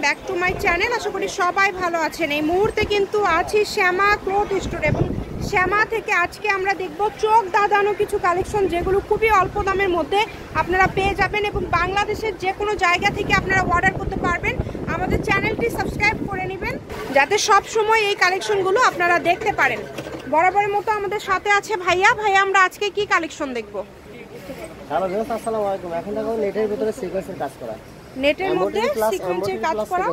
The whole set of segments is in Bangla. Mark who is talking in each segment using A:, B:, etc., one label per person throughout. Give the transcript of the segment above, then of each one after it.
A: Back to my channel. আশা করি সবাই ভালো আছেন। এই মুহূর্তে কিন্তু আছি শ্যামা ক্লথ স্টোর এবং শ্যামা থেকে আজকে আমরা দেখব চোখ দাদানো কিছু কালেকশন, যেগুলো খুবই অল্প দামের মধ্যে আপনারা পেয়ে যাবেন এবং বাংলাদেশের যে কোনো জায়গা থেকে আপনারা অর্ডার করতে পারবেন। আমাদের চ্যানেলটি সাবস্ক্রাইব করে নেবেন যাতে সব সময় এই কালেকশনগুলো আপনারা দেখতে পারেন। বরাবরের মতো আমাদের সাথে আছে ভাইয়া। আমরা আজকে কি কালেকশন দেখব?
B: হ্যালো ভিউয়ার্স, আসসালামু আলাইকুম। এখন দেখো নেটের ভিতরে সিকোয়েন্সের কাজ করা,
A: নেটের মধ্যে সিকোয়েন্সের কাজ করা।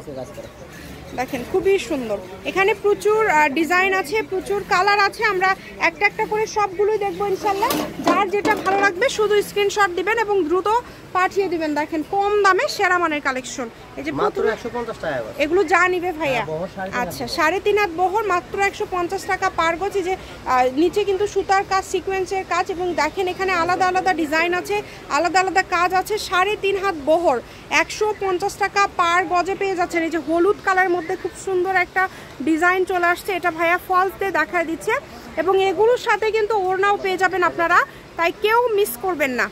A: দেখেন খুবই সুন্দর। এখানে প্রচুর ডিজাইন আছে, প্রচুর কালার আছে। আমরা একটা একটা করে সবগুলোই দেখবো ইনশাল্লাহ। যার যেটা ভালো লাগবে শুধু স্ক্রিনশট দিবেন এবং দ্রুত পাঠিয়ে দিবেন। দেখেন কম দামে সেরা মানের কালেকশন। এই যে
B: মাত্র 150 টাকা গজ।
A: এগুলো যা নিবে ভাইয়া? আচ্ছা, 3.5 হাত বহর, মাত্র 150 টাকা পার গজ। এই যে নিচে কিন্তু সুতার কাজ, সিকোয়েন্সের কাজ এবং দেখেন এখানে আলাদা আলাদা ডিজাইন আছে, আলাদা আলাদা কাজ আছে। 3.5 হাত বহর 150 টাকা পার গজে পেয়ে যাচ্ছেন। এই যে হলুদ কালারের মধ্যে খুব সুন্দর একটা ডিজাইন চলে আসছে, এটা ভাইয়া ফলস দিয়ে দেখায় দিচ্ছে এবং এগুলোর সাথে কিন্তু ওড়নাও পেয়ে যাবেন আপনারা, তাই কেউ মিস করবেন না।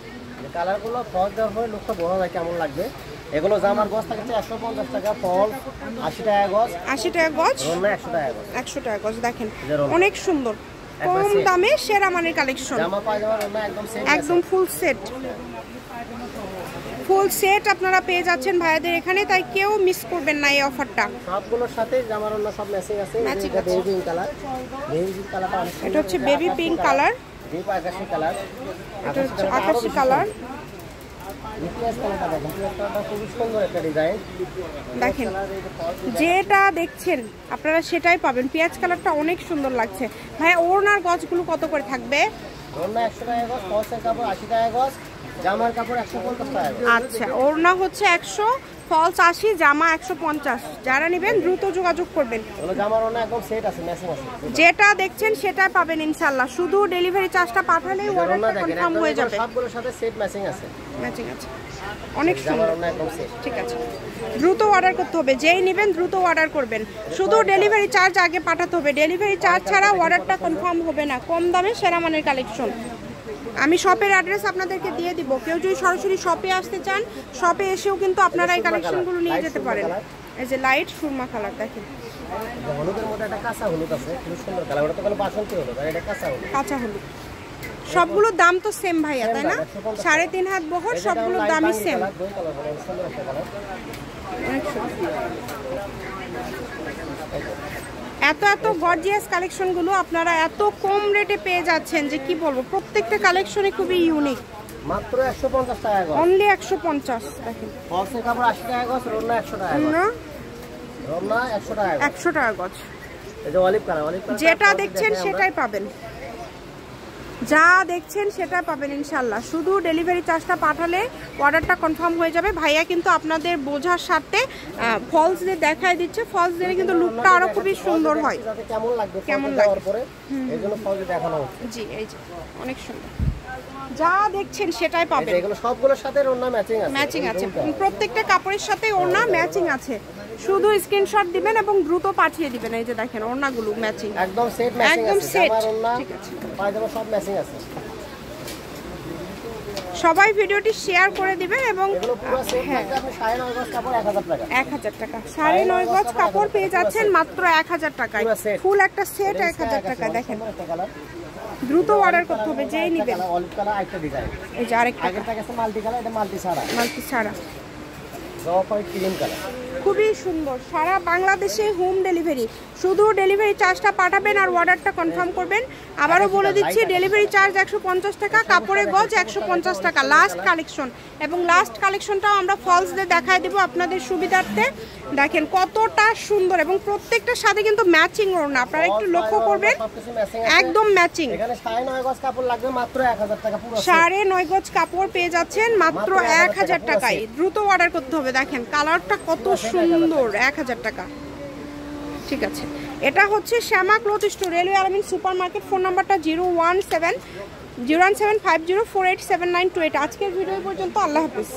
B: কালারগুলো ফলস দেওয়ার পরে লুকটা বোঝা যায় কেমন লাগবে। এগুলো জামার গজ থাকে 150 টাকা, ফল 80 টাকা গজ,
A: 80 টাকা গজ,
B: ওড়না 100 টাকা গজ।
A: 100 টাকা গজ। দেখেন অনেক সুন্দর কম দামে সেরা মানের কালেকশন।
B: জামা পায়জামা ওড়না একদম সেট,
A: একদম ফুল সেট। ফুল সেট আপনারা পেয়ে যাচ্ছেন ভাইয়াদের এখানে, তাই কেউ মিস করবেন না এই অফারটা।
B: সবগুলোর সাথে জামার ওড়না সব ম্যাচিং আছে। এটা baby pink colour, baby pink কালারটা অনেক সুন্দর।
A: এটা হচ্ছে বেবি পিঙ্ক কালার,
B: ডিপ আকাশী কালার,
A: এটা হচ্ছে আকাশী কালার। দেখেন যেটা দেখছেন আপনারা সেটাই পাবেন। পেঁয়াজ কালারটা অনেক সুন্দর লাগছে। ভাইয়া ওড়নার গজগুলো কত করে থাকবে?
B: ওড়না 100 টাকা গজ, ফলসের কাপড় 80 টাকা গজ, জামার কাপড় 150 টাকা গজ।
A: আচ্ছা, ওড়না হচ্ছে 100, ফলস 80, জামা 150। যারা নেবেন দ্রুত যোগাযোগ করবেন।
B: জামার ওড়না একদম সেট আছে, ম্যাচিং আছে।
A: যেটা দেখছেন সেটাই পাবেন ইনশাআল্লাহ। শুধু ডেলিভারি চার্জটা পাঠালেই অর্ডারটা কনফার্ম হয়ে যাবে।
B: সবগুলোর সাথে সেট ম্যাচিং আছে,
A: ম্যাচিং আছে। অনেক সুন্দর।
B: জামার ওড়না একদম সেট।
A: ঠিক আছে, দ্রুত অর্ডার করতে হবে। যেই নেবেন দ্রুত অর্ডার করবেন। শুধু ডেলিভারি চার্জ আগে পাঠাতে হবে। ডেলিভারি চার্জ ছাড়া অর্ডারটা কনফার্ম হবে না। কম দামে সেরা মানের কালেকশন। আমি শপের অ্যাড্রেস আপনাদেরকে দিয়ে দিব। কেউ যদি সরাসরি শপে আসতে চান, শপে এসেও কিন্তু আপনারা এই কালেকশনগুলো নিয়ে যেতে পারেন। এই যে লাইট সুরমা কালার, দেখেন
B: হলুদের মধ্যে একটা কাঁচা হলুদ আছে, খুব সুন্দর কালার। ওটা তো বলে বাসন্তী হলুদ, আর এটা কাঁচা হলুদ।
A: কাঁচা হলুদ। সবগুলোর দাম তো সেম ভাইয়া, তাই না? 3.5 হাত বহর, সবগুলোর দামই সেম। এত এত গর্জিয়াস কালেকশনগুলো আপনারা এত কম রেটে পেয়ে যাচ্ছেন যে কি বলবো। প্রত্যেকটা কালেকশনই খুবই ইউনিক।
B: মাত্র 150 টাকা গজ,
A: অনলি 150। দেখেন
B: ফলসের কাপড় 80 টাকা গজ, ওড়না 100 টাকা গজ।
A: না,
B: ওড়না 100 টাকা গজ,
A: 100 টাকা গজ।
B: এই যে অলিভ কালার, অলিভ কালার
A: যেটা দেখছেন সেটাই পাবেন। যা দেখছেন সেটা পাবেন ইনশাল্লাহ। শুধু ডেলিভারি চার্জটা পাঠালে অর্ডারটা কনফার্ম হয়ে যাবে। ভাইয়া কিন্তু আপনাদের বোঝার স্বার্থে ফলস দিয়ে দেখায় দিচ্ছে। ফলস দিলে কিন্তু লুকটা আরো খুবই সুন্দর হয়।
B: কেমন লাগবে
A: কেমন লাগবে
B: পরে এইজন্য ফলস দেখানো হচ্ছে।
A: জি, এই যে অনেক সুন্দর। যা দেখছেন সেটাই পাবেন।
B: এগুলো সবগুলোর সাথে ওড়না ম্যাচিং আছে,
A: ম্যাচিং আছে। প্রত্যেকটা কাপড়ের সাথে ওড়না ম্যাচিং আছে। শুধু স্ক্রিনশট দিবেন এবং দ্রুত পাঠিয়ে দিবেন। এই যে দেখেন ওড়নাগুলো ম্যাচিং,
B: একদম সেট ম্যাচিং আছে।
A: একদম সেট।
B: ঠিক আছে, পায়জামা সব ম্যাচিং আছে।
A: সবাই ভিডিওটি শেয়ার করে দিবেন এবং
B: এগুলো পুরো সেট থাকবে। আপনি 9.5 গজ কাপড় 1000 টাকা,
A: 1000 টাকা। 9.5 গজ কাপড় পেয়ে যাচ্ছেন মাত্র 1000 টাকায়। ফুল একটা সেট 1000 টাকা। দেখেন দ্রুত অর্ডার করতে হবে যেই নেবেন।
B: অলিভ কালার আরেকটা ডিজাইন,
A: এই যে আরেকটা।
B: আগেরটা গেছে মাল্টি কালার, এটা মাল্টি ছাড়া।
A: মাল্টি ছাড়া
B: জবা ক্রিম কালার,
A: খুবই সুন্দর। সারা বাংলাদেশে হোম ডেলিভারি। শুধু ডেলিভারি চার্জটা পাঠাবেন আর অর্ডারটা কনফার্ম করবেন। আবারও বলে দিচ্ছি, ডেলিভারি চার্জ 150 টাকা, কাপড়ের গজ 150 টাকা। লাস্ট কালেকশন এবং লাস্ট কালেকশনটাও আমরা ফলস দিয়ে দেখায় দেবো আপনাদের সুবিধার্থে। দেখেন কতটা সুন্দর এবং প্রত্যেকটার সাথে কিন্তু ম্যাচিং ওড়না। আপনারা একটু লক্ষ্য করবেন, একদম ম্যাচিং।
B: এখানে 9.5 গজ কাপড় লাগবে মাত্র 1000 টাকা। পুরো
A: 9.5 গজ কাপড় পেয়ে যাচ্ছেন মাত্র 1000 টাকায়। দ্রুত অর্ডার করতে হবে। দেখেন কালারটা কত সুন্দর, 1000 টাকা। ঠিক আছে, এটা হচ্ছে শ্যামা ক্লথ স্টোর, রেলওয়ে আলামিন সুপার মার্কেট। ফোন নাম্বারটা 01750487928। আজকের ভিডিও পর্যন্ত। আল্লাহ হাফিজ।